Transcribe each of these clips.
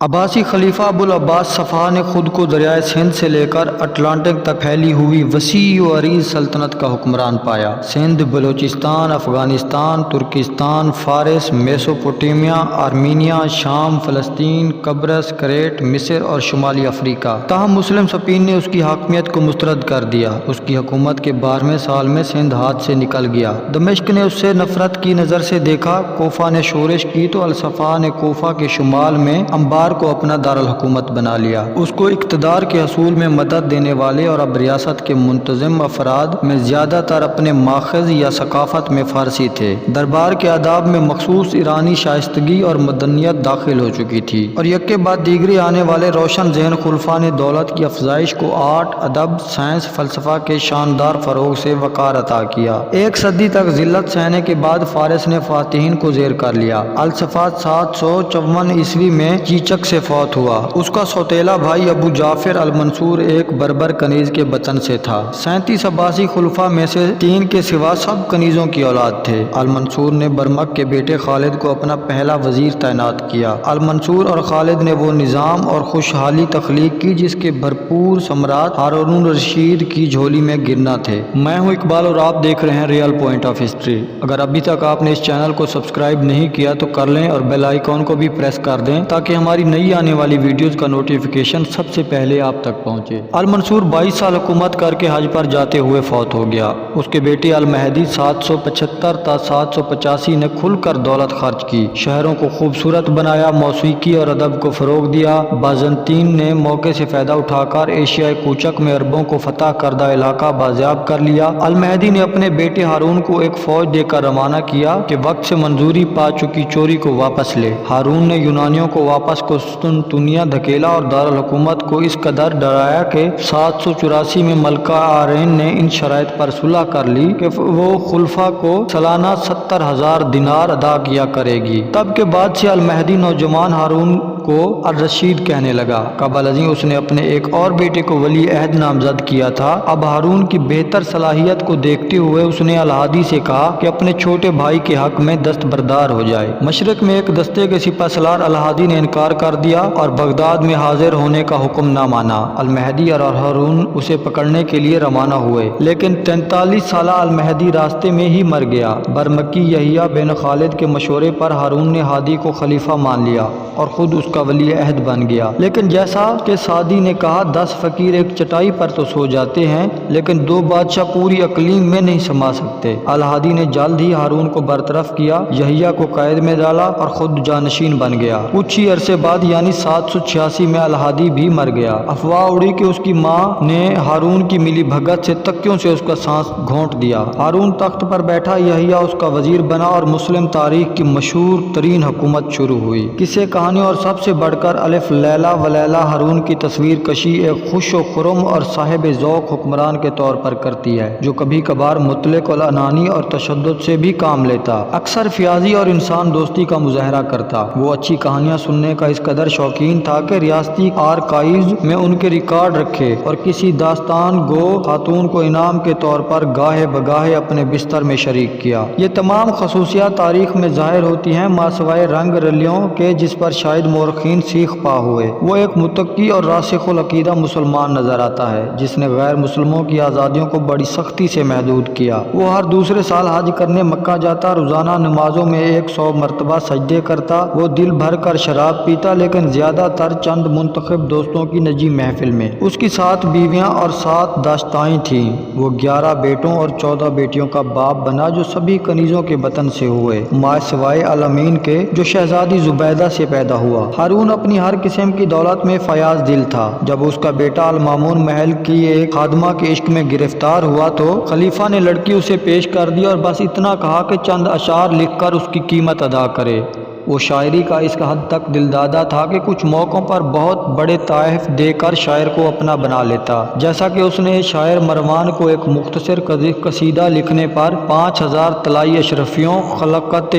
عباسی خلیفہ ابوالعباس صفح نے خود کو دریائے سندھ سے لے کر اٹلانٹک تک پھیلی ہوئی وسیع و عریض سلطنت کا حکمران پایا۔ سندھ، بلوچستان، افغانستان، ترکستان، فارس، میسوپوٹیمیا، آرمینیا، شام، فلسطین، قبرص، کریٹ، مصر اور شمالی افریقہ۔ تاہم مسلم سپین نے اس کی حاکمیت کو مسترد کر دیا۔ اس کی حکومت کے 12ویں سال میں سندھ ہاتھ سے نکل گیا۔ دمشق نے اس سے نفرت کی نظر سے دیکھا۔ کوفہ نے شورش کی تو الصفا نے کوفہ کے شمال میں انبار کو اپنا دارالحکومت بنا لیا۔ اس کو اقتدار کے حصول میں مدد دینے والے اور اب ریاست کے منتظم افراد میں زیادہ تر اپنے ماخذ یا ثقافت میں فارسی تھے۔ دربار کے آداب میں مخصوص ایرانی شائستگی اور مدنیت داخل ہو چکی تھی، اور یکے بعد دیگرے آنے والے روشن ذہن خلفاء نے دولت کی افزائش کو آرٹ، ادب، سائنس، فلسفہ کے شاندار فروغ سے وقار عطا کیا۔ ایک صدی تک ذلت سہنے کے بعد فارس نے فاتحین کو زیر کر لیا۔ الصفا 754 عیسوی میں چیچک سے فوت ہوا۔ اس کا سوتیلا بھائی ابو جعفر المنصور ایک بربر کنیز کے بطن سے تھا۔ 37 عباسی خلفاء میں سے 3 کے سوا سب کنیزوں کی اولاد تھے۔ المنصور نے برمک کے بیٹے خالد کو اپنا پہلا وزیر تعینات کیا۔ المنصور اور خالد نے وہ نظام اور خوشحالی تخلیق کی جس کے بھرپور ثمرات ہارون الرشید کی جھولی میں گرنا تھے۔ میں ہوں اقبال اور آپ دیکھ رہے ہیں ریئل پوائنٹ آف ہسٹری۔ اگر ابھی تک آپ نے اس چینل کو سبسکرائب نہیں کیا تو کر لیں اور بیل آئیکن کو بھی پریس کر دیں تاکہ ہماری نئی آنے والی ویڈیوز کا نوٹیفیکیشن سب سے پہلے آپ تک پہنچے۔ المنصور 22 سال حکومت کر کے حج پر جاتے ہوئے فوت ہو گیا۔ اس کے بیٹے المہدی 775 تا 785 نے کھل کر دولت خرچ کی، شہروں کو خوبصورت بنایا، موسیقی اور ادب کو فروغ دیا۔ بازنطین نے موقع سے فائدہ اٹھا کر ایشیائے کوچک میں عربوں کو فتح کردہ علاقہ بازیاب کر لیا۔ المہدی نے اپنے بیٹے ہارون کو ایک فوج دے کر روانہ کیا کہ وقت سے منظوری پا چکی چوری کو واپس لے۔ ہارون نے یونانیوں کو واپس قسطنطنیہ دھکیلا اور دارالحکومت کو اس قدر ڈرایا کہ 784 میں ملکہ آرین نے ان شرائط پر صلح کر لی کہ وہ خلفاء کو سالانہ 70,000 دینار ادا کیا کرے گی۔ تب کے بعد سے المہدی نوجوان ہارون کو الرشید کہنے لگا۔ قبل ازیں اس نے اپنے ایک اور بیٹے کو ولی عہد نامزد کیا تھا۔ اب ہارون کی بہتر صلاحیت کو دیکھتے ہوئے اس نے الہادی سے کہا کہ اپنے چھوٹے بھائی کے حق میں دستبردار ہو جائے۔ مشرق میں ایک دستے کے سپہ سالار الہادی نے انکار کر دیا اور بغداد میں حاضر ہونے کا حکم نہ مانا۔ المہدی اور ہارون اسے پکڑنے کے لیے روانہ ہوئے، لیکن 43 سالہ المہدی راستے میں ہی مر گیا۔ برمکی یحییٰ بن خالد کے مشورے پر ہارون نے ہادی کو خلیفہ مان لیا اور خود اس کا ولی عہد بن گیا۔ لیکن جیسا کہ سعدی نے کہا، 10 فقیر ایک چٹائی پر تو سو جاتے ہیں لیکن 2 بادشاہ پوری اقلیم میں نہیں سما سکتے۔ الہادی نے جلد ہی ہارون کو برطرف کیا، یحییٰ کو قید میں ڈالا اور خود جانشین بن گیا۔ کچھ ہی عرصے بعد یعنی 786 میں الہادی بھی مر گیا۔ افواہ اڑی کہ اس کی ماں نے ہارون کی ملی بھگت سے تکیوں سے اس کا سانس گھونٹ دیا۔ ہارون تخت پر بیٹھا، یحییٰ اس کا وزیر بنا اور مسلم تاریخ کی مشہور ترین حکومت شروع ہوئی۔ قصے کہانیوں اور سب سے بڑھ کر الف لیلہ و لیلہ ہارون کی تصویر کشی ایک خوش و خرم اور صاحب ذوق حکمران کے طور پر کرتی ہے جو کبھی کبھار مطلق العنانی اور تشدد سے بھی کام لیتا، اکثر فیاضی اور انسان دوستی کا مظاہرہ کرتا۔ وہ اچھی کہانیاں سننے کا اس قدر شوقین تھا کہ ریاستی آرکائیوز میں ان کے ریکارڈ رکھے اور کسی داستان گو خاتون کو انعام کے طور پر گاہے بگاہے اپنے بستر میں شریک کیا۔ یہ تمام خصوصیات تاریخ میں ظاہر ہوتی ہیں ماسوائے رنگ رلیوں کے جس پر شاید مورخین سیخ پا ہوئے۔ وہ ایک متقی اور راسخ العقیدہ مسلمان نظر آتا ہے جس نے غیر مسلموں کی آزادیوں کو بڑی سختی سے محدود کیا۔ وہ ہر دوسرے سال حج کرنے مکہ جاتا، روزانہ نمازوں میں 100 مرتبہ سجدے کرتا، وہ دل بھر کر شراب پیتا لیکن زیادہ تر چند منتخب دوستوں کی نجی محفل میں۔ اس کی 7 بیویاں اور 7 داشتائیں تھیں۔ وہ 11 بیٹوں اور 14 بیٹیوں کا باپ بنا جو سبھی کنیزوں کے بطن سے ہوئے، ماں سوائے الامین کے جو شہزادی زبیدہ سے پیدا ہوا۔ ہارون اپنی ہر قسم کی دولت میں فیاض دل تھا۔ جب اس کا بیٹا المامون محل کی ایک خادمہ کے عشق میں گرفتار ہوا تو خلیفہ نے لڑکی اسے پیش کر دی اور بس اتنا کہا کہ چند اشعار لکھ کر اس کی قیمت ادا کرے۔ وہ شاعری کا اس حد تک دلدادہ تھا کہ کچھ موقعوں پر بہت بڑے تحائف دے کر شاعر کو اپنا بنا لیتا، جیسا کہ اس نے شاعر مروان کو ایک مختصر قصیدہ لکھنے پر 5000 طلائی اشرفیوں، خلقت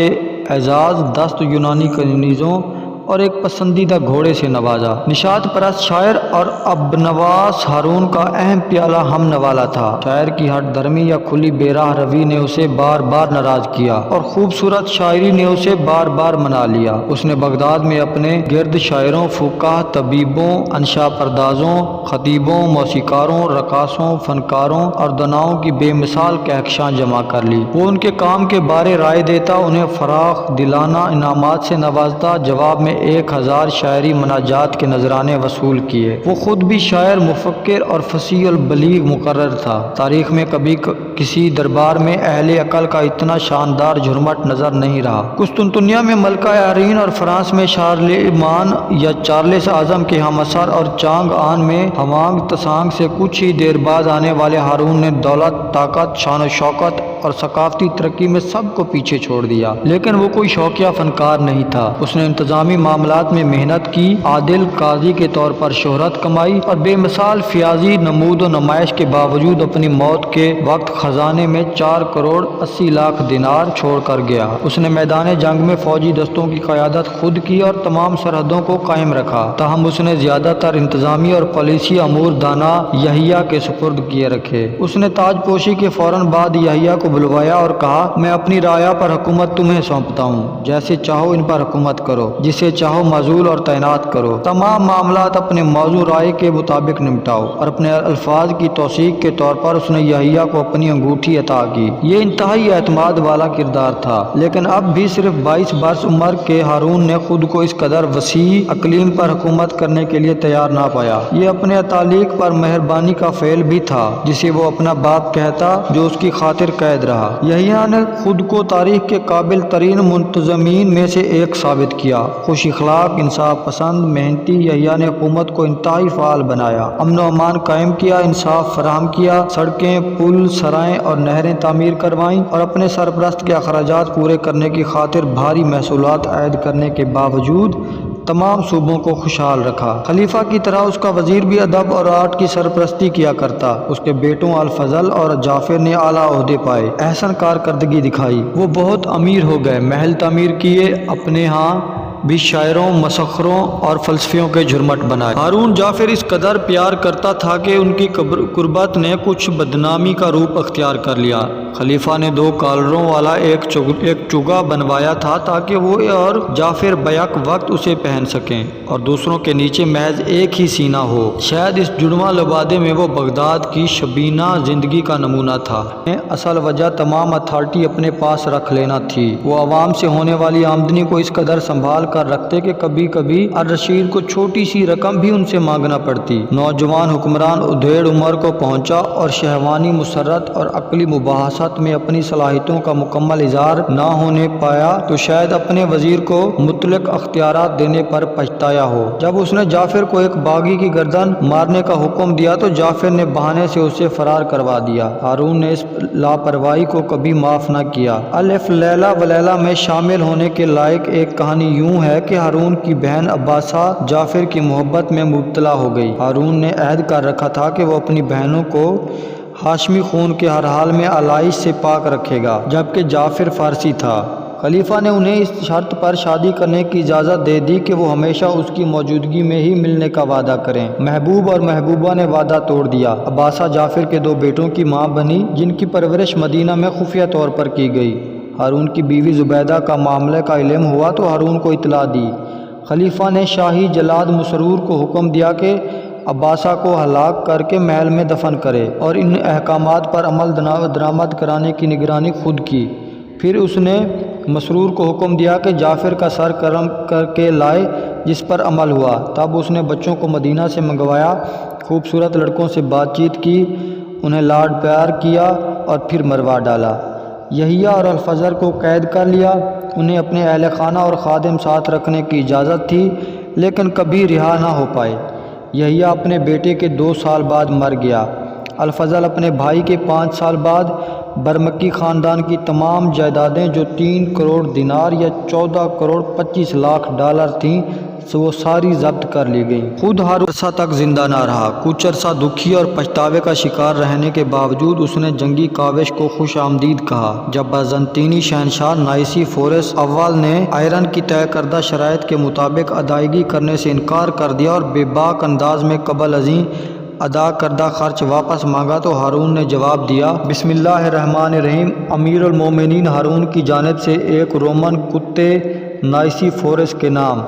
اعزاز، دست یونانی کنیزوں اور ایک پسندیدہ گھوڑے سے نوازا۔ نشاط پرست شاعر اور ابنواس ہارون کا اہم پیالہ ہم نوالا تھا۔ شاعر کی ہٹ درمی یا کھلی بے راہ روی نے اسے بار بار ناراض کیا اور خوبصورت شاعری نے اسے بار بار منا لیا۔ اس نے بغداد میں اپنے گرد شاعروں، فقاہ، طبیبوں، انشا پردازوں، خطیبوں، موسیقاروں، رقاصوں، فنکاروں اور دناؤں کی بے مثال کہکشاں جمع کر لی۔ وہ ان کے کام کے بارے رائے دیتا، انہیں فراخ دلانہ انعامات سے نوازتا، جواب میں 1000 شاعری مناجات کے نذرانے وصول کیے۔ وہ خود بھی شاعر، مفکر اور فصیح البلیغ مقرر تھا۔ تاریخ میں کبھی کسی دربار میں اہل عقل کا اتنا شاندار جھرمٹ نظر نہیں رہا۔ قسطنطنیہ میں ملکہ ایرین اور فرانس میں شارلیمان یا چارلس اعظم کے ہم اثر اور چانگ آن میں ہمانگ تسانگ سے کچھ ہی دیر بعد آنے والے ہارون نے دولت، طاقت، شان و شوکت اور ثقافتی ترقی میں سب کو پیچھے چھوڑ دیا، لیکن وہ کوئی شوقیہ فنکار نہیں تھا۔ اس نے انتظامی معاملات میں محنت کی، عادل قاضی کے طور پر شہرت کمائی اور بے مثال فیاضی، نمود و نمائش کے باوجود اپنی موت کے وقت خزانے میں 4 کروڑ 80 لاکھ دینار چھوڑ کر گیا۔ اس نے میدان جنگ میں فوجی دستوں کی قیادت خود کی اور تمام سرحدوں کو قائم رکھا، تاہم اس نے زیادہ تر انتظامی اور پالیسی امور دانا یحییٰ کے سپرد کیے رکھے۔ اس نے تاج پوشی کے فوراً بعد یحییٰ کو بلوایا اور کہا، میں اپنی رعایا پر حکومت تمہیں سونپتا ہوں، جیسے چاہو ان پر حکومت کرو، جسے چاہو معزول اور تعینات کرو، تمام معاملات اپنے موضوع رائے کے مطابق نمٹاؤ۔ اور اپنے الفاظ کی توثیق کے طور پر اس نے یحییٰ کو اپنی انگوٹھی عطا کی۔ یہ انتہائی اعتماد والا کردار تھا، لیکن اب بھی صرف 22 برس عمر کے ہارون نے خود کو اس قدر وسیع اقلیم پر حکومت کرنے کے لیے تیار نہ پایا۔ یہ اپنے اتالیق پر مہربانی کا فعل بھی تھا، جسے وہ اپنا باپ کہتا، جو اس کی خاطر قید رہا۔ یحییٰ نے خود کو تاریخ کے قابل ترین منتظمین میں سے ایک ثابت کیا۔ خوش اخلاق، انصاف پسند، محنتی یحییٰ نے حکومت کو انتہائی فعال بنایا، امن و امان قائم کیا، انصاف فراہم کیا، سڑکیں، پل، سرائیں اور نہریں تعمیر کروائیں اور اپنے سرپرست کے اخراجات پورے کرنے کی خاطر بھاری محصولات عائد کرنے کے باوجود تمام صوبوں کو خوشحال رکھا۔ خلیفہ کی طرح اس کا وزیر بھی ادب اور آرٹ کی سرپرستی کیا کرتا۔ اس کے بیٹوں الفضل اور جعفر نے اعلیٰ عہدے پائے، احسن کارکردگی دکھائی۔ وہ بہت امیر ہو گئے، محل تعمیر کیے، اپنے ہاں بھی شاعروں، مسخروں اور فلسفیوں کے جھرمٹ بنائے۔ ہارون جعفر اس قدر پیار کرتا تھا کہ ان کی قربت نے کچھ بدنامی کا روپ اختیار کر لیا۔ خلیفہ نے 2 کالروں والا ایک چگا بنوایا تھا تاکہ وہ اور جعفر بیک وقت اسے پہن سکیں اور دوسروں کے نیچے محض ایک ہی سینہ ہو۔ شاید اس جڑواں لبادے میں وہ بغداد کی شبینہ زندگی کا نمونہ تھا۔ اصل وجہ تمام اتھارٹی اپنے پاس رکھ لینا تھی۔ وہ عوام سے ہونے والی آمدنی کو اس قدر سنبھال کر رکھتے کہ کبھی کبھی الرشید کو چھوٹی سی رقم بھی ان سے مانگنا پڑتی۔ نوجوان حکمران ادھیڑ عمر کو پہنچا اور شہوانی مسرت اور عقلی مباحثت میں اپنی صلاحیتوں کا مکمل اظہار نہ ہونے پایا تو شاید اپنے وزیر کو مطلق اختیارات دینے پر پچھتایا ہو۔ جب اس نے جعفر کو ایک باغی کی گردن مارنے کا حکم دیا تو جعفر نے بہانے سے اسے فرار کروا دیا۔ ہارون نے اس لاپرواہی کو کبھی معاف نہ کیا۔ الف لیلہ و لیلہ میں شامل ہونے کے لائق ایک کہانی یوں ہے کہ ہارون کی بہن عباسہ جعفر کی محبت میں مبتلا ہو گئی۔ ہارون نے عہد کر رکھا تھا کہ وہ اپنی بہنوں کو ہاشمی خون کے ہر حال میں علائش سے پاک رکھے گا، جبکہ جعفر فارسی تھا۔ خلیفہ نے انہیں اس شرط پر شادی کرنے کی اجازت دے دی کہ وہ ہمیشہ اس کی موجودگی میں ہی ملنے کا وعدہ کریں۔ محبوب اور محبوبہ نے وعدہ توڑ دیا۔ عباسہ جعفر کے 2 بیٹوں کی ماں بنی، جن کی پرورش مدینہ میں خفیہ طور پر کی گئی۔ ہارون کی بیوی زبیدہ کا معاملے کا علم ہوا تو ہارون کو اطلاع دی۔ خلیفہ نے شاہی جلاد مسرور کو حکم دیا کہ عباسہ کو ہلاک کر کے محل میں دفن کرے اور ان احکامات پر عمل درآمد کرانے کی نگرانی خود کی۔ پھر اس نے مسرور کو حکم دیا کہ جعفر کا سر قلم کر کے لائے، جس پر عمل ہوا۔ تب اس نے بچوں کو مدینہ سے منگوایا، خوبصورت لڑکوں سے بات چیت کی، انہیں لاڈ پیار کیا اور پھر مروا ڈالا۔ یحییٰ اور الفضل کو قید کر لیا۔ انہیں اپنے اہل خانہ اور خادم ساتھ رکھنے کی اجازت تھی، لیکن کبھی رہا نہ ہو پائے۔ یحییٰ اپنے بیٹے کے 2 سال بعد مر گیا، الفضل اپنے بھائی کے 5 سال بعد، برمکی خاندان کی تمام جائیدادیں جو 3 کروڑ دینار یا 14 کروڑ 25 لاکھ ڈالر تھیں وہ ساری ضبط کر لی گئیں۔ خود ہارون عرصہ تک زندہ نہ رہا۔ کچھ عرصہ دکھی اور پچھتاوے کا شکار رہنے کے باوجود اس نے جنگی کاوش کو خوش آمدید کہا۔ جب بازنطینی شہنشاہ نائسیفورس اول نے آئرن کی طے کردہ شرائط کے مطابق ادائیگی کرنے سے انکار کر دیا اور بے باک انداز میں قبل ازیں ادا کردہ خرچ واپس مانگا تو ہارون نے جواب دیا، بسم اللہ الرحمن الرحیم، امیر المومنین ہارون کی جانب سے ایک رومن کتے نائسیفورس کے نام،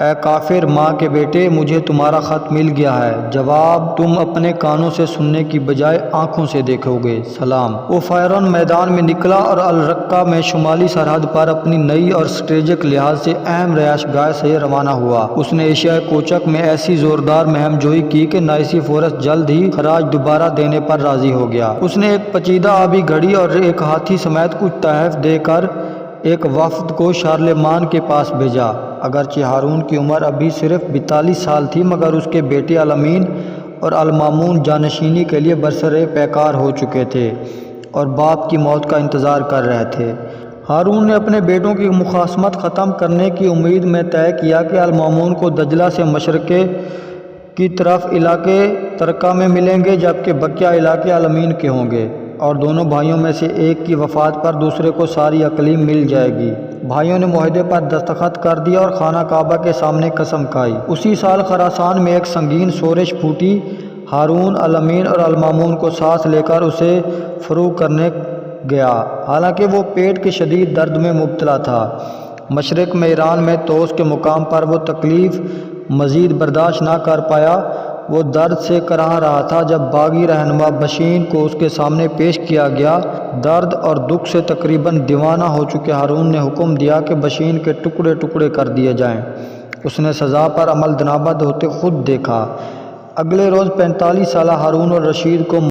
اے کافر ماں کے بیٹے، مجھے تمہارا خط مل گیا ہے۔ جواب، تم اپنے کانوں سے سننے کی بجائے آنکھوں سے دیکھو گے۔ سلام۔ وہ فوراً میدان میں نکلا اور الرقہ میں شمالی سرحد پر اپنی نئی اور اسٹریٹجک لحاظ سے اہم رہائش گاہ سے روانہ ہوا۔ اس نے ایشیا کوچک میں ایسی زوردار مہم جوئی کی کہ نائسیفورس جلد ہی خراج دوبارہ دینے پر راضی ہو گیا۔ اس نے ایک پیچیدہ آبی گھڑی اور ایک ہاتھی سمیت کچھ تحائف دے کر ایک وفد کو شارلمان کے پاس بھیجا۔ اگرچہ ہارون کی عمر ابھی صرف 42 سال تھی مگر اس کے بیٹے الامین اور المامون جانشینی کے لیے برسر پیکار ہو چکے تھے اور باپ کی موت کا انتظار کر رہے تھے۔ ہارون نے اپنے بیٹوں کی مخاصمت ختم کرنے کی امید میں طے کیا کہ المامون کو دجلہ سے مشرقے کی طرف علاقے ترکہ میں ملیں گے جبکہ بقیہ علاقے الامین کے ہوں گے اور دونوں بھائیوں میں سے ایک کی وفات پر دوسرے کو ساری اقلیم مل جائے گی۔ بھائیوں نے معاہدے پر دستخط کر دیا اور خانہ کعبہ کے سامنے قسم کھائی۔ اسی سال خراسان میں ایک سنگین شورش پھوٹی۔ ہارون الامین اور المامون کو ساتھ لے کر اسے فروغ کرنے گیا، حالانکہ وہ پیٹ کے شدید درد میں مبتلا تھا۔ مشرق میں ایران میں طوس کے مقام پر وہ تکلیف مزید برداشت نہ کر پایا۔ وہ درد سے کراہ رہا تھا جب باغی رہنما بشین کو اس کے سامنے پیش کیا گیا۔ درد اور دکھ سے تقریباً دیوانہ ہو چکے ہارون نے حکم دیا کہ بشین کے ٹکڑے ٹکڑے کر دیے جائیں۔ اس نے سزا پر عمل دنامت ہوتے خود دیکھا۔ اگلے روز 45 سالہ ہارون الرشید کو